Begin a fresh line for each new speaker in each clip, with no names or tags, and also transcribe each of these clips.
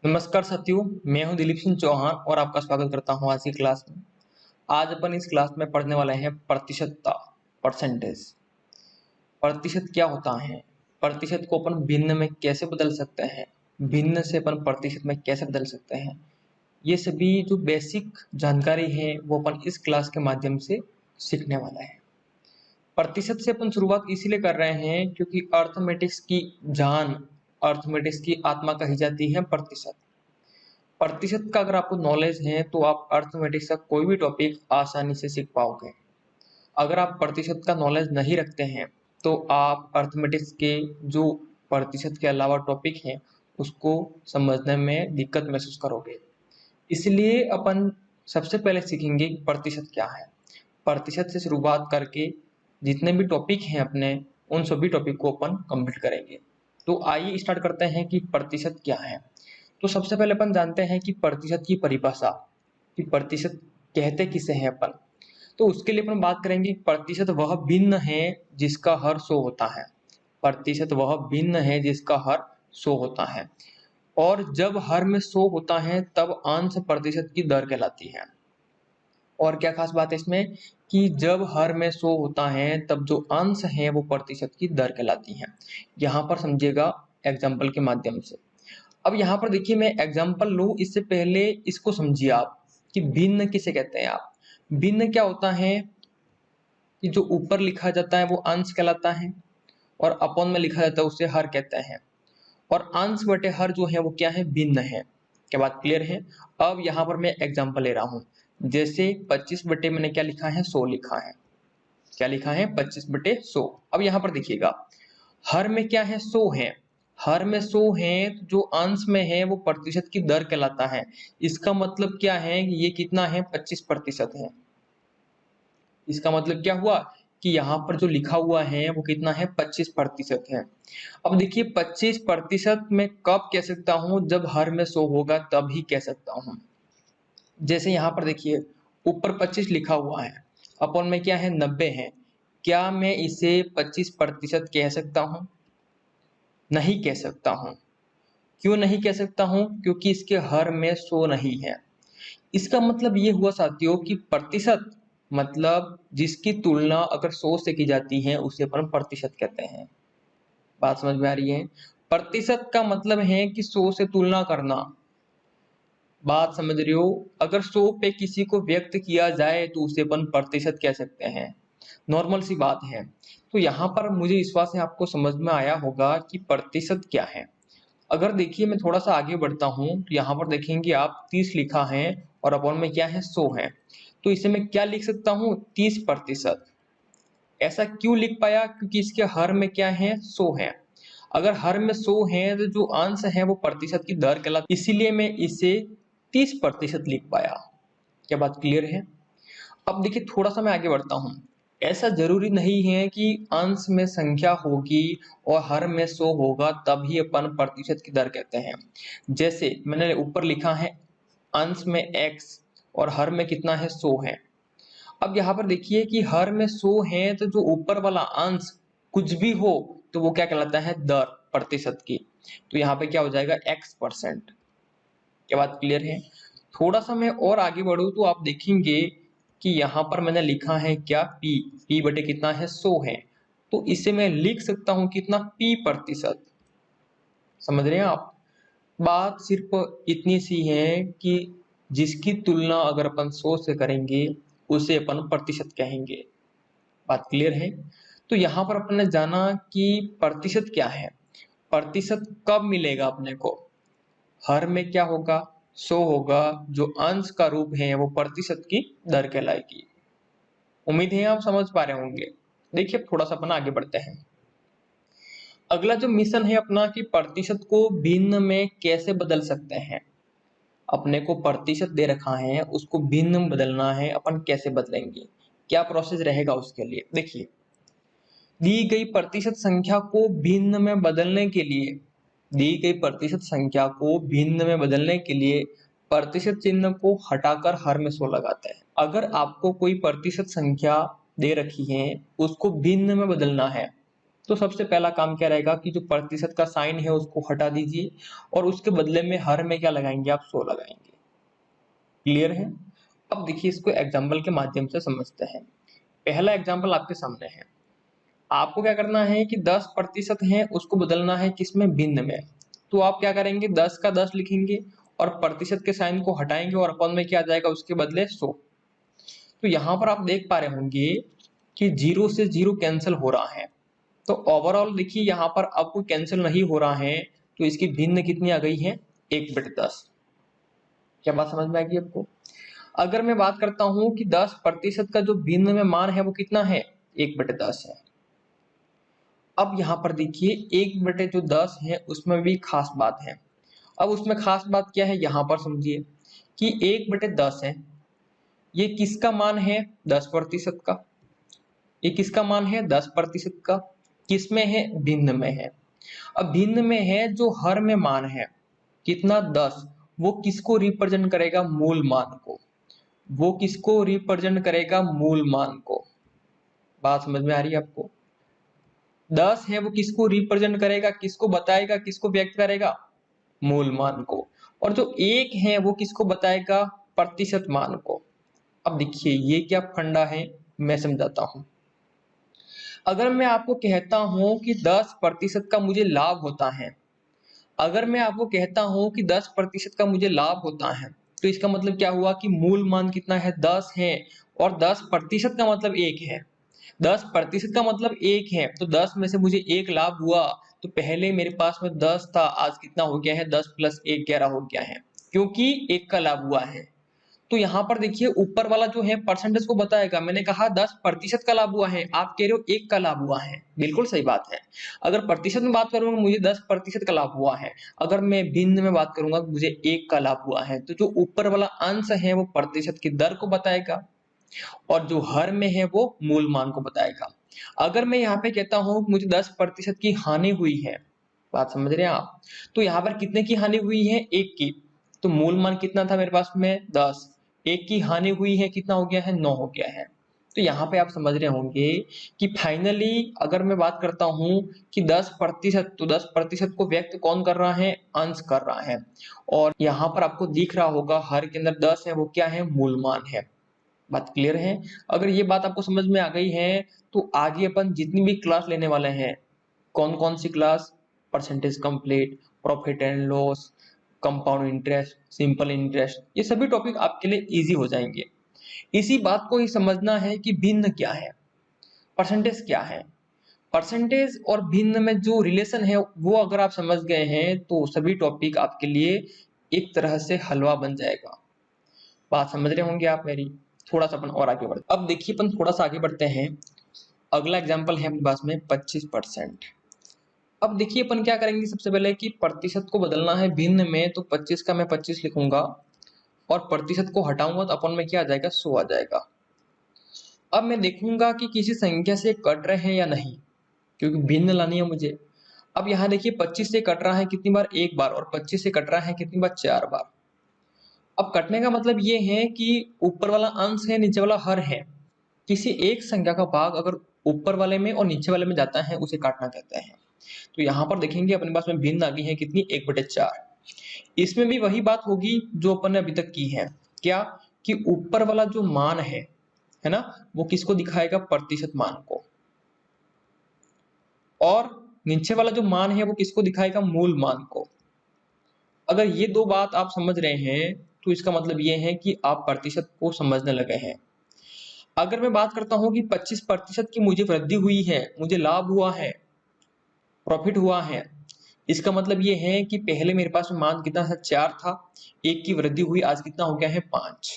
नमस्कार साथियों, मैं हूं दिलीप सिंह चौहान और आपका स्वागत करता हूं आज की क्लास में। आज अपन इस क्लास में पढ़ने वाले हैं प्रतिशतता, परसेंटेज। प्रतिशत क्या होता है, प्रतिशत को अपन भिन्न में कैसे बदल सकते हैं, भिन्न से अपन प्रतिशत में कैसे बदल सकते हैं, ये सभी जो बेसिक जानकारी है वो अपन इस क्लास के माध्यम से सीखने वाला है। प्रतिशत से अपन शुरुआत इसीलिए कर रहे हैं क्योंकि अर्थमेटिक्स की जान, अर्थमेटिक्स की आत्मा कही जाती है प्रतिशत। प्रतिशत का अगर आपको नॉलेज है तो आप अर्थमेटिक्स का कोई भी टॉपिक आसानी से सीख पाओगे। अगर आप प्रतिशत का नॉलेज नहीं रखते हैं तो आप अर्थमेटिक्स के जो प्रतिशत के अलावा टॉपिक हैं उसको समझने में दिक्कत महसूस करोगे। इसलिए अपन सबसे पहले सीखेंगे कि प्रतिशत क्या है। प्रतिशत से शुरुआत करके जितने भी टॉपिक हैं अपने, उन सभी टॉपिक को अपन कंप्लीट करेंगे। तो आइए स्टार्ट करते हैं कि प्रतिशत क्या है। तो सबसे पहले अपन जानते हैं कि प्रतिशत की परिभाषा, कि प्रतिशत कहते किसे हैं अपन। तो उसके लिए अपन बात करेंगे प्रतिशत वह भिन्न है जिसका हर 100 होता है। प्रतिशत वह भिन्न है जिसका हर 100 होता है। और जब हर में 100 होता है तब अंश प्रतिशत की दर कहलाती है। और क्या खास बात है इसमें कि जब हर में 100 होता है तब जो अंश है वो प्रतिशत की दर कहलाती है। यहाँ पर समझिएगा एग्जाम्पल के माध्यम से। अब यहाँ पर देखिए मैं एग्जाम्पल लूँ, इससे पहले इसको समझिए आप कि भिन्न किसे कहते हैं आप। भिन्न क्या होता है कि जो ऊपर लिखा जाता है वो अंश कहलाता है और अपॉन में लिखा जाता है उसे हर कहते हैं। और अंश बटे हर जो है वो क्या है, भिन्न है। क्या बात क्लियर है। अब यहाँ पर मैं एग्जाम्पल ले रहा हूँ। जैसे 25 बटे मैंने क्या लिखा है, 100 लिखा है। क्या लिखा है, 25 बटे 100। अब यहाँ पर देखिएगा हर में क्या है, 100 है। हर में 100 है तो जो अंश में है वो प्रतिशत की दर कहलाता है। इसका मतलब क्या है, ये कितना है, 25% है। इसका मतलब क्या हुआ कि यहाँ पर जो लिखा हुआ है वो कितना है, 25% है। अब देखिए 25% में कब कह सकता हूँ, जब हर में 100 होगा तब ही कह सकता हूँ। जैसे यहाँ पर देखिए ऊपर 25 लिखा हुआ है, अपन में क्या है, 90 है। क्या मैं इसे 25% कह सकता हूँ? नहीं कह सकता हूँ। क्यों नहीं कह सकता हूँ? क्योंकि इसके हर में 100 नहीं है। इसका मतलब ये हुआ साथियों कि प्रतिशत मतलब जिसकी तुलना अगर 100 से की जाती है उसे अपन प्रतिशत कहते हैं। बात समझ में आ रही है। प्रतिशत का मतलब है कि 100 से तुलना करना। बात समझ रहे हो। अगर 100 पे किसी को व्यक्त किया जाए तो उसे अपन प्रतिशत कह सकते हैं। नॉर्मल सी बात है। तो यहाँ पर मुझे विश्वास है आपको समझ में आया होगा कि प्रतिशत क्या है। अगर देखिए मैं थोड़ा सा आगे बढ़ता हूँ तो यहाँ पर देखेंगे आप 30 लिखा है और अपॉन में क्या है, 100 है। तो इसे मैं क्या लिख सकता हूँ, 30%। ऐसा क्यों लिख पाया, क्योंकि इसके हर में क्या है, 100 है। अगर हर में 100 है तो जो अंश है वो प्रतिशत की दर कहलाती है, इसीलिए मैं इसे 30% लिख पाया। क्या बात क्लियर है। अब देखिए थोड़ा सा मैं आगे बढ़ता हूँ। ऐसा जरूरी नहीं है कि अंश में संख्या होगी और हर में 100 होगा तभी अपन प्रतिशत की दर कहते हैं। जैसे मैंने ऊपर लिखा है अंश में x और हर में कितना है, 100 है। अब यहाँ पर देखिए कि हर में 100 है तो जो ऊपर वाला अंश कुछ भी हो तो वो क्या कहलाता है, दर प्रतिशत की। तो यहाँ पे क्या हो जाएगा, x%। क्या बात क्लियर है। थोड़ा सा मैं और आगे बढ़ूं तो आप देखेंगे कि यहाँ पर मैंने लिखा है क्या, p बटे कितना है, 100 है। तो इसे मैं लिख सकता हूँ कितना, p%। समझ रहे हैं आप। बात सिर्फ इतनी सी है कि जिसकी तुलना अगर अपन 100 से करेंगे उसे अपन प्रतिशत कहेंगे। बात क्लियर है। तो यहाँ पर अपन ने जाना कि प्रतिशत क्या है। प्रतिशत कब मिलेगा अपने को, हर में क्या होगा, 100 होगा। जो अंश का रूप है वो प्रतिशत की दर कहलाएगी। उम्मीद है आप समझ पा रहे होंगे। देखिए थोड़ा सा अपन आगे बढ़ते हैं। अगला जो मिशन है अपना कि प्रतिशत को भिन्न में कैसे बदल सकते हैं। अपने को प्रतिशत दे रखा है, उसको भिन्न में बदलना है, अपन कैसे बदलेंगे, क्या प्रोसेस रहेगा उसके लिए। देखिए दी गई प्रतिशत संख्या को भिन्न में बदलने के लिए, दी गई प्रतिशत संख्या को भिन्न में बदलने के लिए प्रतिशत चिन्ह को हटाकर हर में 100 लगाते हैं। अगर आपको कोई प्रतिशत संख्या दे रखी है उसको भिन्न में बदलना है तो सबसे पहला काम क्या रहेगा कि जो प्रतिशत का साइन है उसको हटा दीजिए और उसके बदले में हर में क्या लगाएंगे, आप 100 लगाएंगे। क्लियर है? अब देखिए इसको एग्जाम्पल के माध्यम से समझते हैं। पहला एग्जाम्पल आपके सामने है। आपको क्या करना है कि 10% है उसको बदलना है किसमें, भिन्न में। तो आप क्या करेंगे, 10 का 10 लिखेंगे और प्रतिशत के साइन को हटाएंगे और अपन में क्या आ जाएगा, उसके बदले 100। तो यहाँ पर आप देख पा रहे होंगे कि 0 से 0 कैंसिल हो रहा है। तो ओवरऑल देखिए यहाँ पर अब कोई कैंसिल नहीं हो रहा है, तो इसकी भिन्न कितनी आ गई है, 1/10। क्या बात समझ में आ गई आपको? अगर मैं बात करता हूं कि 10% का जो भिन्न में मान है वो कितना है, 1/10 है। अब यहाँ पर देखिए 1/10 है उसमें भी खास बात है। अब उसमें खास बात क्या है, यहाँ पर समझिए कि 1/10 है, ये किसका मान है, 10% का। ये किसका मान है, 10% का। किसमें है, भिन्न में है। अब भिन्न में है जो हर में मान है कितना, 10, वो किसको रिप्रेजेंट करेगा, मूल मान को। वो किसको रिप्रेजेंट करेगा, मूल मान को। बात समझ में आ रही है आपको? 10 है वो किसको रिप्रेजेंट करेगा, किसको बताएगा, किसको व्यक्त करेगा, मूल मान को। और जो 1 है वो किसको बताएगा, प्रतिशत मान को। अब देखिए ये क्या फंडा है, मैं समझाता हूं। अगर मैं आपको कहता हूं कि 10% का मुझे लाभ होता है, अगर मैं आपको कहता हूं कि 10% का मुझे लाभ होता है, तो इसका मतलब क्या हुआ कि मूल मान कितना है, 10 है। और 10% का मतलब 1 है। 10% का मतलब 1 है, तो 10 में से मुझे 1 लाभ हुआ। तो पहले मेरे पास में 10 था, आज कितना हो गया है, 10 + 1 11 हो गया है, क्योंकि 1 का लाभ हुआ है। तो यहाँ पर देखिए ऊपर वाला जो है परसेंटेज को बताएगा। मैंने कहा 10% का लाभ हुआ है, आप कह रहे हो 1 का लाभ हुआ है, बिल्कुल सही बात है। अगर प्रतिशत में बात करूंगा मुझे 10% का लाभ हुआ है, अगर मैं भिन्न में बात करूंगा मुझे 1 का लाभ हुआ है। तो जो ऊपर वाला अंश है वो प्रतिशत की दर को बताएगा और जो हर में है वो मूल मान को बताएगा। अगर मैं यहाँ पे कहता हूँ मुझे 10% की हानि हुई है, बात समझ रहे हैं आप, तो यहाँ पर कितने की हानि हुई है, 1 की। तो मूल मान कितना था मेरे पास में, 10। 1 की हानि हुई है, कितना हो गया है, 9 हो गया है। तो यहाँ पे आप समझ रहे होंगे कि फाइनली अगर मैं बात करता हूँ कि 10%, तो 10% को व्यक्त कौन कर रहा है, अंश कर रहा है। और यहाँ पर आपको दिख रहा होगा हर के अंदर 10 है, वो क्या है, मूल मान है। बात क्लियर है? अगर ये बात आपको समझ में आ गई है तो आगे अपन जितनी भी क्लास लेने वाले हैं, कौन कौन सी class, percentage complete, profit and loss, compound interest, simple interest, ये सभी टॉपिक आपके लिए इजी हो जाएंगे। इसी बात को ही समझना है कि भिन्न क्या है, परसेंटेज क्या है। परसेंटेज और भिन्न में जो रिलेशन है वो अगर आप समझ गए हैं तो सभी टॉपिक आपके लिए एक तरह से हलवा बन जाएगा। बात समझ रहे होंगे आप मेरी? थोड़ा सा अपन और आगे बढ़ते, अब देखिए अपन थोड़ा सा आगे बढ़ते हैं। अगला एग्जांपल है अपने पास में 25%। अब देखिए अपन क्या करेंगे, सबसे पहले कि प्रतिशत को बदलना है भिन्न में, तो 25 का मैं 25 लिखूंगा और प्रतिशत को हटाऊंगा तो अपन में क्या आ जाएगा, 100 आ जाएगा। अब मैं देखूंगा कि किसी संख्या से कट रहे हैं या नहीं, क्योंकि भिन्न लानी है मुझे। अब यहाँ देखिए 25 से कट रहा है कितनी बार, 1 बार, और 25 से कट रहा है कितनी बार, 4 बार। अब कटने का मतलब ये है कि ऊपर वाला अंश है, नीचे वाला हर है। किसी एक संख्या का भाग अगर ऊपर वाले में और नीचे वाले में जाता है उसे काटना कहते हैं। तो यहाँ पर देखेंगे अपने पास में भिन्न आ गई है कितनी, 1/4। इसमें भी वही बात होगी जो अपन ने अभी तक की है, क्या कि ऊपर वाला जो मान है ना, वो किसको दिखाएगा, प्रतिशत मान को। और नीचे वाला जो मान है वो किसको दिखाएगा, मूल मान को। अगर ये दो बात आप समझ रहे हैं तो इसका मतलब ये है कि आप प्रतिशत को समझने लगे हैं। अगर मैं बात करता हूं कि 25% की मुझे वृद्धि हुई है, मुझे लाभ हुआ है, प्रॉफिट हुआ है, इसका मतलब ये है कि पहले मेरे पास मान कितना था, 4 था, 1 की वृद्धि हुई, आज कितना हो गया है, 5।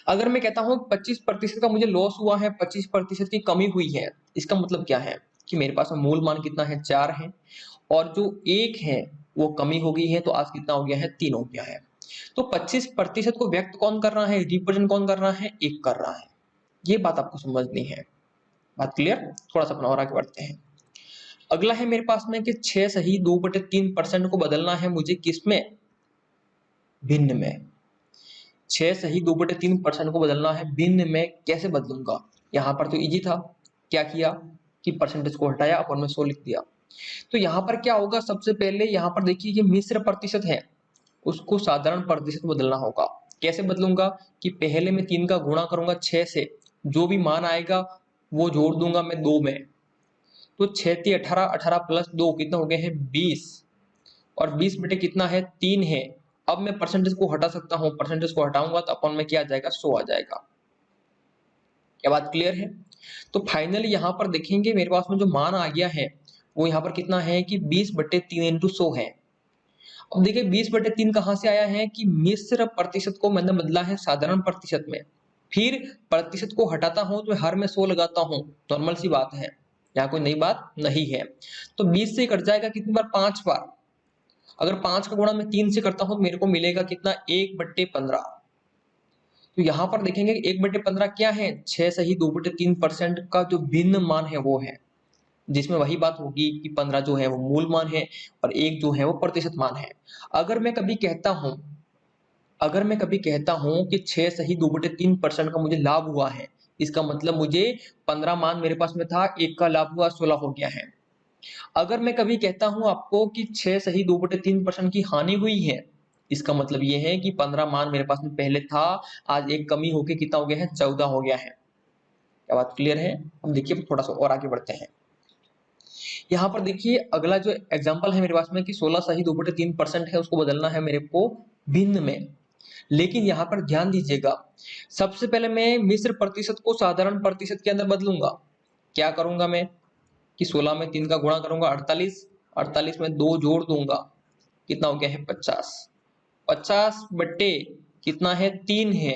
अगर मैं कहता हूं 25% का मुझे लॉस हुआ है, 25% की कमी हुई है, इसका मतलब क्या है कि मेरे पास में मूल मान कितना है, 4 है, और जो 1 है वो कमी हो गई है, तो आज कितना हो गया है, 3 हो गया है। तो 25% को व्यक्त कौन कर रहा है, रिप्रेजेंट कौन कर रहा है, 1 कर रहा है। ये बात आपको समझनी है। बात क्लियर? थोड़ा सा अपना और आगे बढ़ते हैं। अगला है मेरे पास में कि 6 सही 2/3% को बदलना है मुझे, किसमें, भिन्न में। 6 सही 2/3% को बदलना है भिन्न में, कैसे बदलूंगा? यहाँ पर तो इजी था, क्या किया कि परसेंटेज को हटाया, अपन में 100 लिख दिया। तो यहाँ पर क्या होगा, सबसे पहले यहाँ पर देखिए ये मिश्र प्रतिशत है, उसको साधारण प्रतिशत बदलना होगा। कैसे बदलूंगा कि पहले मैं 3 का गुणा करूंगा 6 से, जो भी मान आएगा वो जोड़ दूंगा मैं 2 में। तो 6 × 18, 18 + 2 कितना हो गया है 20, और 20 बटे कितना है 3 है। अब मैं परसेंटेज को हटा सकता हूँ, परसेंटेज को हटाऊंगा तो अपन में क्या आ जाएगा 100 आ जाएगा। क्या बात क्लियर है? तो फाइनली यहाँ पर देखेंगे मेरे पास में जो मान आ गया है वो यहाँ पर कितना है कि 20/3 × 100 है। अब देखिए 20/3 कहाँ से आया है कि मिश्र प्रतिशत को मैंने बदला है साधारण प्रतिशत में, फिर प्रतिशत को हटाता हूं तो हर में 100 लगाता हूं, नॉर्मल सी बात है, यहाँ कोई नई बात नहीं है। तो 20 से कट जाएगा कितनी बार 5 बार। अगर 5 का गुणा मैं 3 से करता हूं तो मेरे को मिलेगा कितना 1/15। तो यहाँ पर देखेंगे 1/15 क्या है, 6 सही 2/3% का जो भिन्न मान है वो है, जिसमें वही बात होगी कि 15 जो है वो मूल मान है और 1 जो है वो प्रतिशत मान है। अगर मैं कभी कहता हूं कि 6 सही 2/3% का मुझे लाभ हुआ है, इसका मतलब मुझे 15 मान मेरे पास में था, 1 का लाभ हुआ 16 हो गया है। अगर मैं कभी कहता हूं आपको कि 6 सही 2/3% की हानि हुई है, इसका मतलब ये है कि 15 मान मेरे पास में पहले था, आज 1 कमी होके कितना हो गया है 14 हो गया है। क्या बात क्लियर है? अब देखिए थोड़ा सा और आगे बढ़ते हैं। यहाँ पर देखिए अगला जो एग्जांपल है मेरे पास में कि 16 सही 2/3% है, उसको बदलना है मेरे को भिन्न में। लेकिन यहाँ पर ध्यान दीजिएगा, सबसे पहले मैं मिश्र प्रतिशत को साधारण प्रतिशत के अंदर बदलूंगा। क्या करूंगा मैं कि 16 में 3 का गुणा करूंगा 48, 48 में 2 जोड़ दूंगा, कितना हो गया है 50, 50 बटे कितना है 3 है,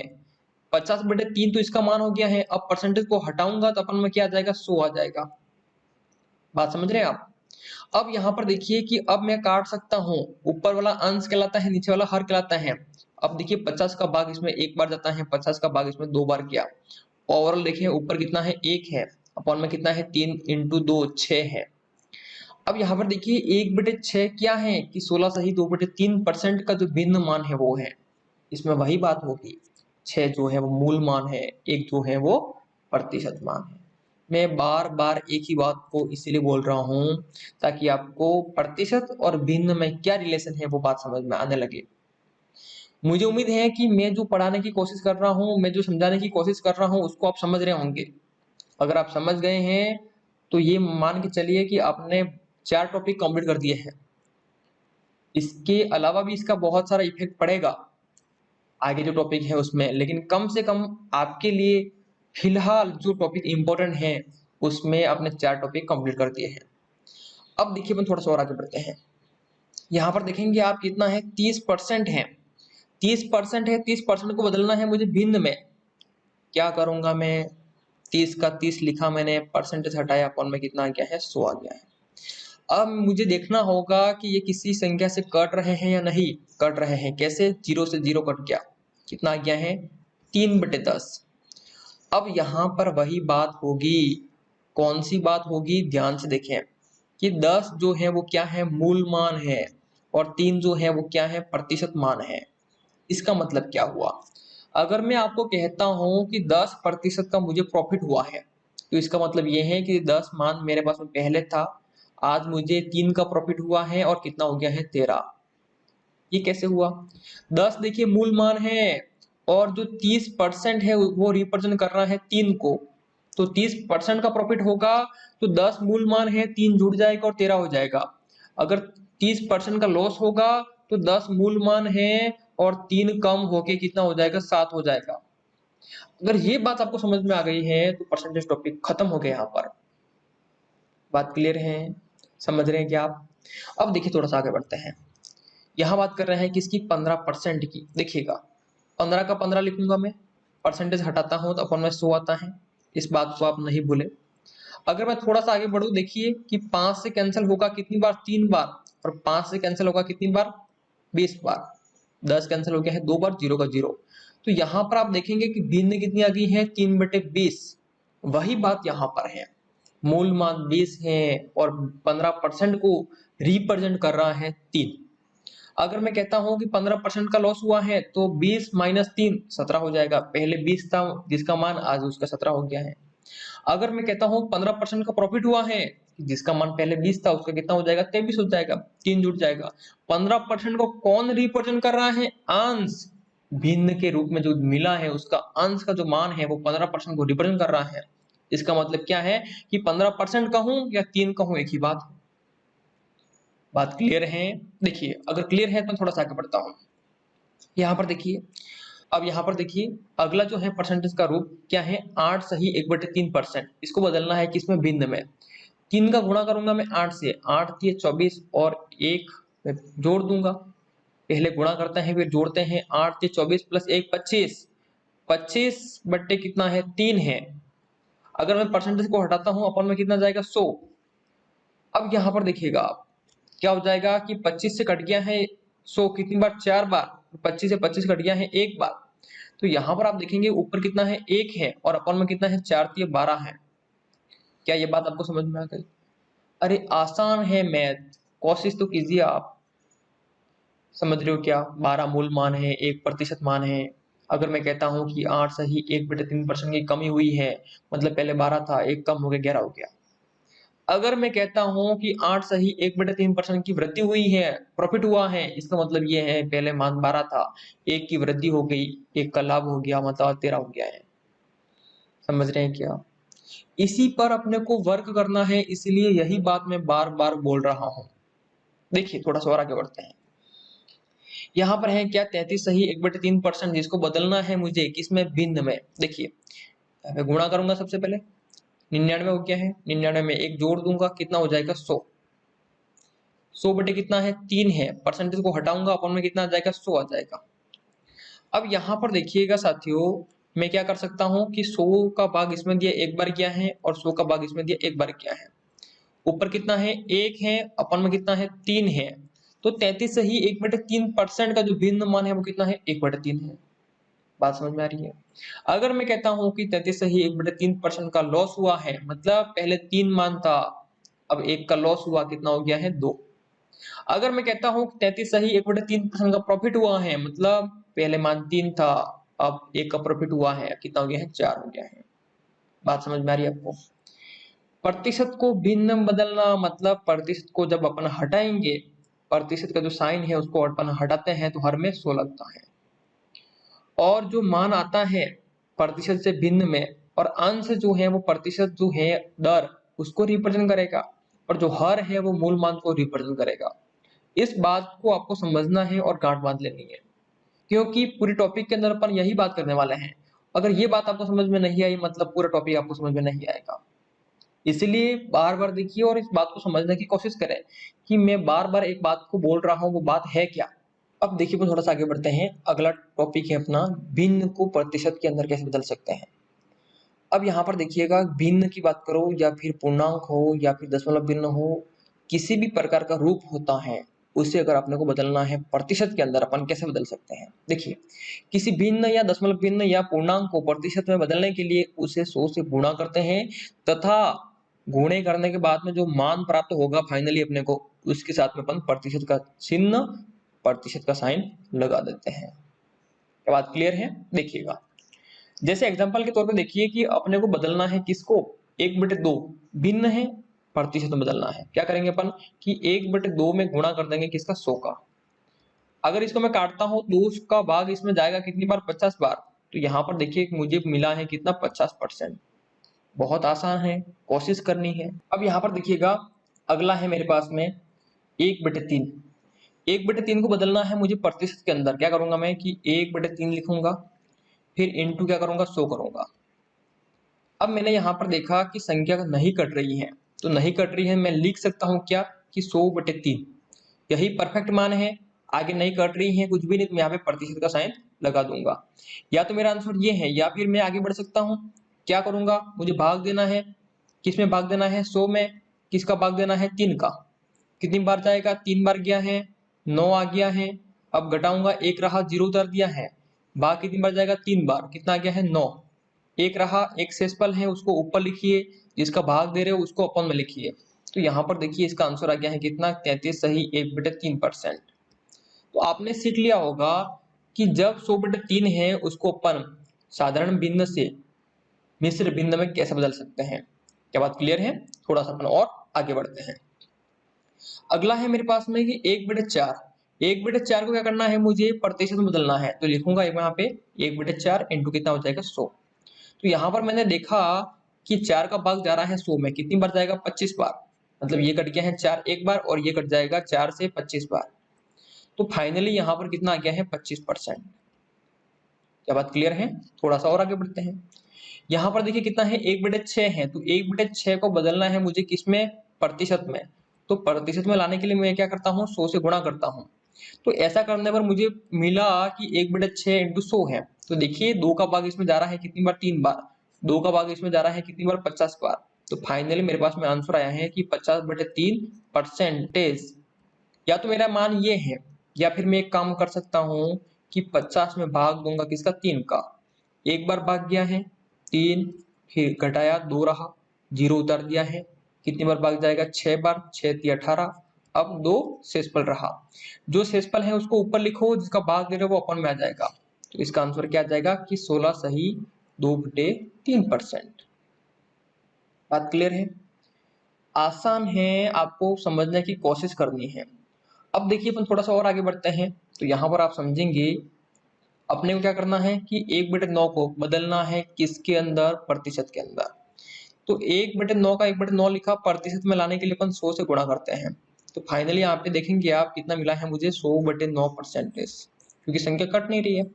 50/3 तो इसका मान हो गया है। अब परसेंटेज को हटाऊंगा तो अपन में क्या आ जाएगा 100 आ जाएगा। बात समझ रहे हैं आप? अब यहाँ पर देखिए कि अब मैं काट सकता हूँ, ऊपर वाला अंश कहलाता है, नीचे वाला हर कहलाता है। अब देखिए 50 का भाग इसमें 1 बार जाता है, 50 का भाग इसमें 2 बार किया। ओवरऑल देखिए ऊपर कितना है 1 है, अपॉन में कितना है 3 × 2 6 है। अब यहाँ पर देखिए 1/6 क्या है कि 16 सही 2/3% का जो भिन्न मान है वो है, इसमें वही बात होगी, 6 जो है वो मूल मान है, 1 जो है वो प्रतिशत मान है। मैं बार बार एक ही बात को इसीलिए बोल रहा हूं ताकि आपको प्रतिशत और भिन्न में क्या रिलेशन है वो बात समझ में आने लगे। मुझे उम्मीद है कि मैं जो पढ़ाने की कोशिश कर रहा हूँ, मैं जो समझाने की कोशिश कर रहा हूँ उसको आप समझ रहे होंगे। अगर आप समझ गए हैं तो ये मान के चलिए कि आपने 4 टॉपिक कंप्लीट कर दिए हैं। इसके अलावा भी इसका बहुत सारा इफेक्ट पड़ेगा आगे जो टॉपिक है उसमें, लेकिन कम से कम आपके लिए फिलहाल जो टॉपिक इंपॉर्टेंट है उसमें आपने 4 टॉपिक कंप्लीट कर दिए हैं। अब देखिए मैं थोड़ा सा और आगे बढ़ते हैं। यहाँ पर देखेंगे आप कितना है 30% है, 30% है, 30% को बदलना है मुझे भिन्न में। क्या करूंगा मैं, 30 का 30 लिखा मैंने, परसेंटेज हटाया, अपॉन में कितना आ गया है 100 आ गया है। अब मुझे देखना होगा कि ये किसी संख्या से कट रहे हैं या नहीं कट रहे हैं। कैसे, 0 से 0 कट गया, कितना आ गया है 3/10। अब यहाँ पर वही बात होगी, कौन सी बात होगी, ध्यान से देखें कि 10 जो है वो क्या है मूल मान है, और 3 जो है वो क्या है प्रतिशत मान है। इसका मतलब क्या हुआ, अगर मैं आपको कहता हूं कि 10% का मुझे प्रॉफिट हुआ है, तो इसका मतलब ये है कि 10 मान मेरे पास में पहले था, आज मुझे 3 का प्रॉफिट हुआ है और कितना हो गया है 13। ये कैसे हुआ, 10 देखिए मूल मान है और जो 30% है वो रिप्रेजेंट कर रहा है 3 को, तो 30% का प्रॉफिट होगा तो 10 मूल मान है, 3 जुड़ जाएगा और 13 हो जाएगा। अगर 30% का लॉस होगा तो 10 मूल मान है और 3 कम होके कितना हो जाएगा 7 हो जाएगा। अगर ये बात आपको समझ में आ गई है तो परसेंटेज टॉपिक खत्म हो गया। यहाँ पर बात क्लियर है, समझ रहे हैं क्या आप? अब देखिए थोड़ा सा आगे बढ़ते हैं। यहाँ बात कर रहे हैं किसकी, 15% की। देखिएगा 15 का 15 लिखूंगा मैं, परसेंटेज हटाता हूं तो अपन में 100 आता है, इस बात को आप नहीं भूले। अगर मैं थोड़ा सा आगे बढ़ू, देखिए कि 5 से कैंसिल होगा कितनी बार, 3 बार, और 5 से कैंसिल होगा कितनी बार, 20 बार। 10 कैंसिल हो गया है 2 बार, 0 का 0। तो यहाँ पर आप देखेंगे कि भिन्न कितनी आ गई है 3/20। वही बात यहाँ पर है, मूल मान 20 है और 15% को रिप्रेजेंट कर रहा है 3। अगर मैं कहता हूं कि 15% का लॉस हुआ है तो 20 - 3 17 हो जाएगा। पहले 20 था जिसका मान, आज उसका 17 हो गया है। अगर मैं कहता हूँ 15% का प्रॉफिट हुआ है, जिसका मान पहले 20 था उसका कितना हो जाएगा, 23 हो जाएगा, 3 जुड़ जाएगा। 15% को कौन रिप्रेजेंट कर रहा है, अंश। भिन्न के रूप में जो मिला है उसका अंश का जो मान है वो 15% को रिप्रेजेंट कर रहा है। इसका मतलब क्या है कि 15% कहूं या 3 कहूं एक ही बात क्लियर है। देखिए अगर क्लियर है तो थोड़ा सा आगे बढ़ता हूं। यहाँ पर देखिए, अब यहाँ पर देखिए अगला जो है परसेंटेज का रूप क्या है, 8 सही 1/3%। इसको बदलना है किसमें, भिन्न में। 3 का गुणा करूंगा मैं 8 से, 8 3 24 और 1 मैं जोड़ दूंगा। पहले गुणा करते हैं फिर जोड़ते हैं, 8 3 24 प्लस 1 25। 25 बट्टे कितना है, 3 है। अगर मैं परसेंटेज को हटाता हूं अपन में कितना जाएगा, 100। अब यहाँ पर देखिएगा आप क्या हो जाएगा कि 25 से कट गया है 100 कितनी बार, 4 बार। 25 से 25 कट गया है 1 बार। तो यहाँ पर आप देखेंगे ऊपर कितना है, 1 है और अपन में कितना है, 4 3 12 है। क्या ये बात आपको समझ में आ गई? अरे आसान है मैथ, कोशिश तो कीजिए आप। समझ रहे हो क्या, 12 मूल मान है, 1% मान है। अगर मैं कहता हूँ कि 8 सही 1/3% की कमी हुई है, मतलब पहले 12 था, 1 कम हो गया, 11 हो गया। अगर मैं कहता हूं कि 8 सही 1/3% की वृद्धि हुई है, प्रॉफिट हुआ है, इसका मतलब ये है पहले मान 12 था, 1 की वृद्धि हो गई, 1 का लाभ हो गया, मतलब 13 हो गया है। समझ रहे हैं क्या? इसी पर अपने को वर्क करना है, इसलिए यही बात मैं बार बार बोल रहा हूं। देखिए थोड़ा सा और आगे बढ़ते हैं। यहाँ पर है क्या, 33 सही 1/3%, जिसको बदलना है मुझे किसमें, भिन्न में। देखिए मैं गुणा करूंगा सबसे पहले, 99 हो गया है, 99 में 1 जोड़ दूंगा, कितना हो जाएगा, 100। 100 बटे कितना है, 3 है। परसेंटेज को हटाऊंगा अपन में कितना आ जाएगा, 100 आ जाएगा। अब यहाँ पर देखिएगा साथियों, मैं क्या कर सकता हूँ कि 100 का भाग इसमें दिया 1 बार किया है और 100 का भाग इसमें दिया 1 बार किया है। ऊपर कितना है, 1 है, अपन में कितना है, 3 है। तो 33 से ही 1/3% का जो भिन्न मान है वो कितना है, 1/3 है। बात समझ में आ रही है? अगर मैं कहता हूँ कि 33 से ही 1/3% का लॉस हुआ है, मतलब पहले 3 मान था, अब 1 का लॉस हुआ, कितना हो गया है, 2। अगर मैं कहता हूँ 33 सही 1/3% का प्रॉफिट हुआ है, मतलब पहले मान 3 था, अब 1 का प्रॉफिट हुआ है, कितना हो गया है, 4 हो गया है। बात समझ में आ रही है आपको? प्रतिशत को भिन्न में बदलना मतलब प्रतिशत को जब अपन हटाएंगे, प्रतिशत का जो साइन है उसको अपन हटाते हैं तो हर में 100 लगता है। और जो मान आता है प्रतिशत से भिन्न में, और अंश जो है वो प्रतिशत जो है दर, उसको रिप्रेजेंट करेगा, और जो हर है वो मूल मान को रिप्रेजेंट करेगा। इस बात को आपको समझना है और गांठ बांध लेनी है, क्योंकि पूरी टॉपिक के अंदर अपन यही बात करने वाले हैं। अगर ये बात आपको समझ में नहीं आई, मतलब पूरा टॉपिक आपको समझ में नहीं आएगा। इसलिए बार बार देखिए और इस बात को समझने की कोशिश करें कि मैं बार बार एक बात को बोल रहा हूँ, वो बात है क्या। अब देखिए अपन थोड़ा सा आगे बढ़ते हैं। अगला टॉपिक है अपना, भिन्न को प्रतिशत के अंदर कैसे बदल सकते हैं। अब यहाँ पर देखिएगा, भिन्न की बात करो या फिर पूर्णांक हो या फिर दशमलव भिन्न हो, किसी भी प्रकार का रूप होता है, उसे अगर अपने को बदलना है प्रतिशत के अंदर, अपन कैसे बदल सकते हैं। देखिए किसी भिन्न या दशमलव भिन्न या पूर्णांक को प्रतिशत में बदलने के लिए उसे 100 से गुणा करते हैं, तथा गुणे करने के बाद में जो मान प्राप्त होगा फाइनली अपने को, उसके साथ में अपन प्रतिशत का चिन्ह, प्रतिशत का साइन लगा देते हैं। क्या बात क्लियर है? देखिएगा जैसे एग्जांपल के तौर पे देखिए कि अपने को बदलना है किसको, 1/2 भिन्न है, प्रतिशत में बदलना है। क्या करेंगे अपन कि 1/2 में गुणा कर देंगे किसका, 100 का। अगर इसको मैं काटता हूं तो उसका भाग इसमें जाएगा कितनी बार, 50 बार। तो यहाँ पर देखिए मुझे मिला है कितना, 50%। बहुत आसान है, कोशिश करनी है। अब यहाँ पर देखिएगा अगला है मेरे पास में 1/3। 1/3 को बदलना है मुझे प्रतिशत के अंदर। क्या करूंगा मैं कि 1/3 लिखूंगा, फिर इंटू क्या करूंगा, 100 करूंगा। अब मैंने यहाँ पर देखा कि संख्या नहीं कट रही है, तो नहीं कट रही है मैं लिख सकता हूँ क्या कि 100/3, यही परफेक्ट मान है। आगे नहीं कट रही है कुछ भी नहीं, तो मैं यहाँ पे प्रतिशत का साइन लगा दूंगा। या तो मेरा आंसर ये है, या फिर मैं आगे बढ़ सकता हूँ। क्या करूंगा, मुझे भाग देना है, किसमें भाग देना है, 100 में। किसका भाग देना है, 3 का। कितनी बार जाएगा, 3 बार गया है, 9 आ गया है। अब घटाऊंगा, 1 रहा, 0 उतार दिया है। भाग कितनी बार जाएगा, 3 बार, कितना आ गया है, 9। एक रहा, एक शेषफल है उसको ऊपर लिखिए, जिसका भाग दे रहे हो उसको अपन में लिखिए। तो यहाँ पर देखिए इसका आंसर आ गया है कितना, 33 सही 1/3%। तो आपने सीख लिया होगा कि जब 100/3 है उसको अपन साधारण भिन्न से मिश्र भिन्न में कैसे बदल सकते हैं। क्या बात क्लियर है? थोड़ा सा अपन और आगे बढ़ते हैं। अगला है मेरे पास में कि 1/4। 1/4 को क्या करना है, मुझे प्रतिशत में बदलना है। तो लिखूंगा यहाँ पे 1/4 इंटू कितना हो जाएगा 100। तो यहाँ पर मैंने देखा कि 4 का भाग जा रहा है 100 में, कितनी बार जाएगा 25 बार। मतलब ये कट गया है 4 एक बार और ये कट जाएगा 4 से 25 बार। तो फाइनली यहाँ पर कितना आ गया है 25%। क्या बात क्लियर है? थोड़ा सा और आगे बढ़ते हैं। यहाँ पर देखिए कितना है 1/6 है। तो 1/6 को बदलना है मुझे किसमें, प्रतिशत में। तो प्रतिशत में लाने के लिए मैं क्या करता हूँ, 100 से गुणा करता हूँ। तो ऐसा करने पर मुझे मिला कि 1/6 इंटू 100 है। तो देखिए 2 का भाग इसमें जा रहा है कितनी बार, 3 बार। 2 का भाग इसमें जा रहा है कितनी बार, 50 बार। तो फाइनली मेरे पास में आंसर आया है कि 50/3 परसेंटेज। या तो मेरा मान ये है, या फिर मैं एक काम कर सकता हूँ कि 50 में भाग दूंगा किसका, 3 का। एक बार भाग गया है 3, फिर घटाया 2 रहा, 0 उतार दिया है। कितनी बार भाग जाएगा, 6 बार, 6 × 18। अब 2 शेषफल रहा। जो शेषफल है उसको ऊपर लिखो, जिसका भाग दे रहे हो वो अपन में आ जाएगा। तो इसका आंसर क्या आ जाएगा कि 16 सही 2/3%। बात क्लियर है? आसान है, आपको समझने की कोशिश करनी है। अब देखिए अपन थोड़ा सा और आगे बढ़ते हैं। तो यहाँ पर आप समझेंगे अपने को क्या करना है कि 1/9 को बदलना है किसके अंदर, प्रतिशत के अंदर। तो 1/9 का 1/9 लिखा, प्रतिशत में लाने के लिए अपन 100 से गुणा करते हैं। तो फाइनली यहाँ पे देखेंगे आप कितना मिला है मुझे, 100/9 परसेंटेज, क्योंकि संख्या कट नहीं रही है।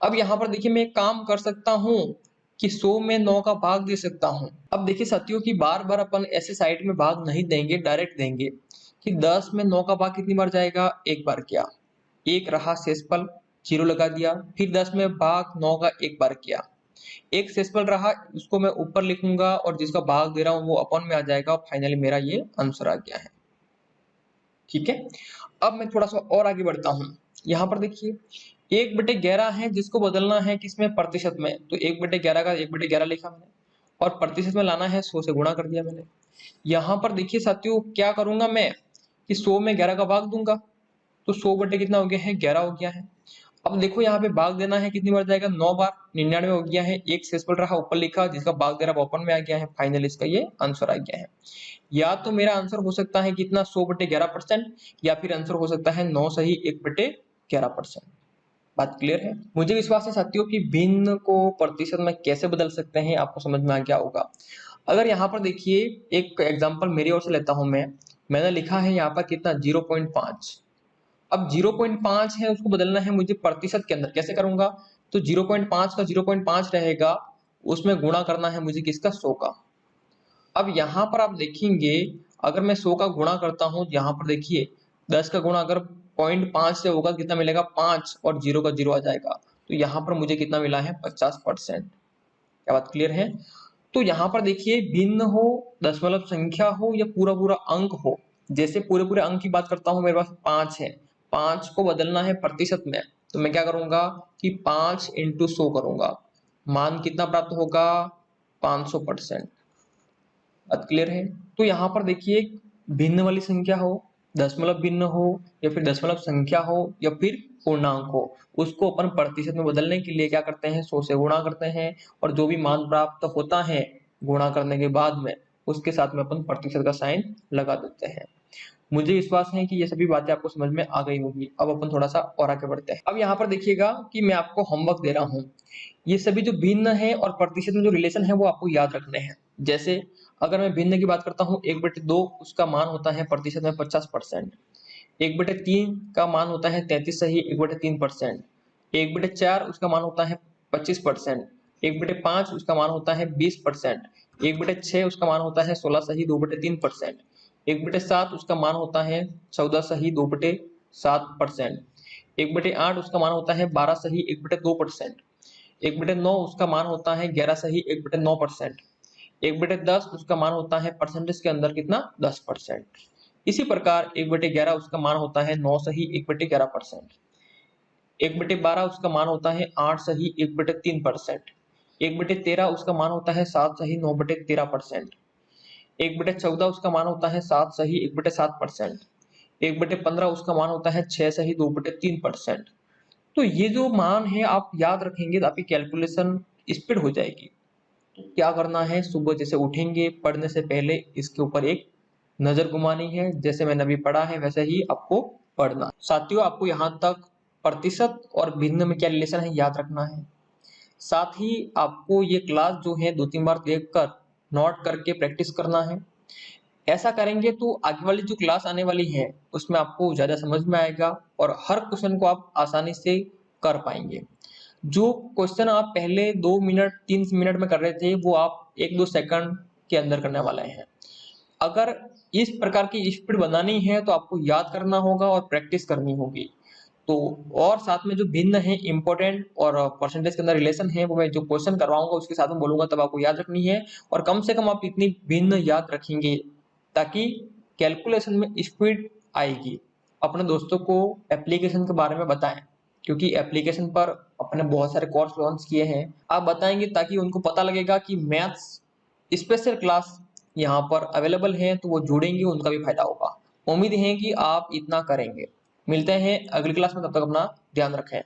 अब यहाँ पर देखिए मैं एक काम कर सकता हूँ कि 100 में 9 का भाग दे सकता हूँ। अब देखिए साथियों की बार बार अपन ऐसे साइड में भाग नहीं देंगे, डायरेक्ट देंगे कि 10 में 9 का भाग कितनी बार जाएगा, एक बार किया, एक रहा शेषफल, 0 लगा दिया। फिर 10 में भाग 9 का एक बार किया, एक शेषफल रहा, उसको मैं ऊपर लिखूंगा और जिसका भाग दे रहा हूँ वो अपन में आ जाएगा। फाइनली मेरा ये आंसर आ गया है। ठीक है, अब मैं थोड़ा सा और आगे बढ़ता हूँ। यहाँ पर देखिए 1/11 है, जिसको बदलना है किसमें, प्रतिशत में। तो 1/11 का 1/11 लिखा मैंने, और प्रतिशत में लाना है 100 से गुणा कर दिया मैंने। यहाँ पर देखिए साथियों क्या करूंगा मैं कि 100 में 11 का भाग दूंगा। तो 100 बटे कितना हो गया है, 11 हो गया है। अब देखो यहाँ पे भाग देना है कितनी बार जाएगा, 9 बार, 99 हो गया है। एक शेषफल रहा, ऊपर लिखा, जिसका भाग दे रहा वो ओपन में आ गया है। फाइनली इसका ये आंसर आ गया है। या तो मेरा आंसर हो सकता है कितना, 100/11%, या फिर आंसर हो सकता है 9 सही 1/11%। बात क्लियर है? मुझे विश्वास है साथियों कि भिन्न को प्रतिशत में कैसे बदल सकते हैं आपको समझ में आ गया होगा। अगर यहाँ पर देखिए एक एग्जांपल मेरी ओर से लेता हूं मैंने लिखा है यहाँ पर कितना, 0.5। अब 0.5 है, उसको बदलना है मुझे प्रतिशत के अंदर। कैसे करूंगा, तो 0.5 का 0.5 रहेगा, उसमें गुणा करना है मुझे किसका, 100 का। अब यहाँ पर आप देखेंगे अगर मैं 100 का गुणा करता हूँ, यहाँ पर देखिए 10 का गुणा अगर 0.5 से होगा कितना मिलेगा, 5, और 0 का 0 आ जाएगा। तो यहाँ पर मुझे कितना मिला है, 50%। क्या बात क्लियर है? तो यहाँ पर देखिए भिन्न हो, दशमलव संख्या हो, या पूरा पूरा अंक हो। जैसे पूरे पूरे अंक की बात करता हूँ, मेरे पास 5 है, 5 को बदलना है प्रतिशत में। तो मैं क्या करूंगा कि 5 × 100 करूंगा, मान कितना प्राप्त होगा, 500%। बात क्लियर है? तो यहाँ पर देखिए भिन्न वाली संख्या हो, दशमलव भिन्न हो, या फिर दशमलव संख्या हो, या फिर पूर्णांक हो, उसको अपन प्रतिशत में बदलने के लिए क्या करते हैं, 100 से गुणा करते हैं। और जो भी मान प्राप्त होता है गुणा करने के बाद में, उसके साथ में अपन प्रतिशत का साइन लगा देते हैं। मुझे विश्वास है कि ये सभी बातें आपको समझ में आ गई होगी। अब अपन थोड़ा सा और आगे बढ़ते हैं। अब यहाँ पर देखिएगा कि मैं आपको होमवर्क दे रहा हूँ। ये सभी जो भिन्न है और प्रतिशत में जो रिलेशन है वो आपको याद रखने हैं। जैसे अगर मैं भिन्न की बात करता हूँ, 1/2 उसका मान होता है प्रतिशत में 50%। 1/3 का मान होता है 33 सही 1/3%। 1/4 उसका मान होता है 25%। 1/5 उसका मान होता है 20%। 1/6 उसका मान होता है 16 सही 2/3%। 1/7 उसका मान होता है 14 सही 2/7%। 1/8 उसका मान होता है 12 सही 1/2%। 1/9 उसका मान होता है 11 सही 1/9%। 1/10 उसका मान होता है परसेंटेज के अंदर कितना, 10%। इसी प्रकार 1/11 उसका मान होता है 9 सही 1/11%। 1/12 उसका मान होता है 8 सही 1/3%। 1/13 उसका मान होता है 7 सही 9/13%। 1/14 उसका मान होता है 7 सही 1/7%। 1/15 उसका मान होता है 6 सही 2/3%। तो ये जो मान है आप याद रखेंगे तो आपकी कैलकुलेशन स्पीड हो जाएगी। क्या करना है, सुबह जैसे उठेंगे पढ़ने से पहले इसके ऊपर एक नजर घुमानी है। जैसे मैंने अभी पढ़ा है वैसे ही आपको पढ़ना है। साथियों, आपको यहाँ तक प्रतिशत और भिन्न में क्या रिलेशन है याद रखना है। साथ ही आपको ये क्लास जो है 2-3 बार देखकर नोट करके प्रैक्टिस करना है। ऐसा करेंगे तो आगे वाली जो क्लास आने वाली है उसमें आपको ज्यादा समझ में आएगा और हर क्वेश्चन को आप आसानी से कर पाएंगे। जो क्वेश्चन आप पहले 2 मिनट 3 मिनट में कर रहे थे वो आप 1-2 सेकंड के अंदर करने वाले हैं। अगर इस प्रकार की स्पीड बनानी है तो आपको याद करना होगा और प्रैक्टिस करनी होगी। तो और साथ में जो भिन्न है इंपॉर्टेंट और परसेंटेज के अंदर रिलेशन है वो मैं जो क्वेश्चन करवाऊंगा उसके साथ में बोलूंगा, तब आपको याद रखनी है। और कम से कम आप इतनी भिन्न याद रखेंगे ताकि कैलकुलेशन में स्पीड आएगी। अपने दोस्तों को एप्लीकेशन के बारे में बताएं, क्योंकि एप्लीकेशन पर अपने बहुत सारे कोर्स लॉन्च किए हैं। आप बताएंगे ताकि उनको पता लगेगा कि मैथ्स स्पेशल क्लास यहाँ पर अवेलेबल है, तो वो जुड़ेंगे, उनका भी फायदा होगा। उम्मीद है कि आप इतना करेंगे। मिलते हैं अगली क्लास में, तब तक अपना ध्यान रखें।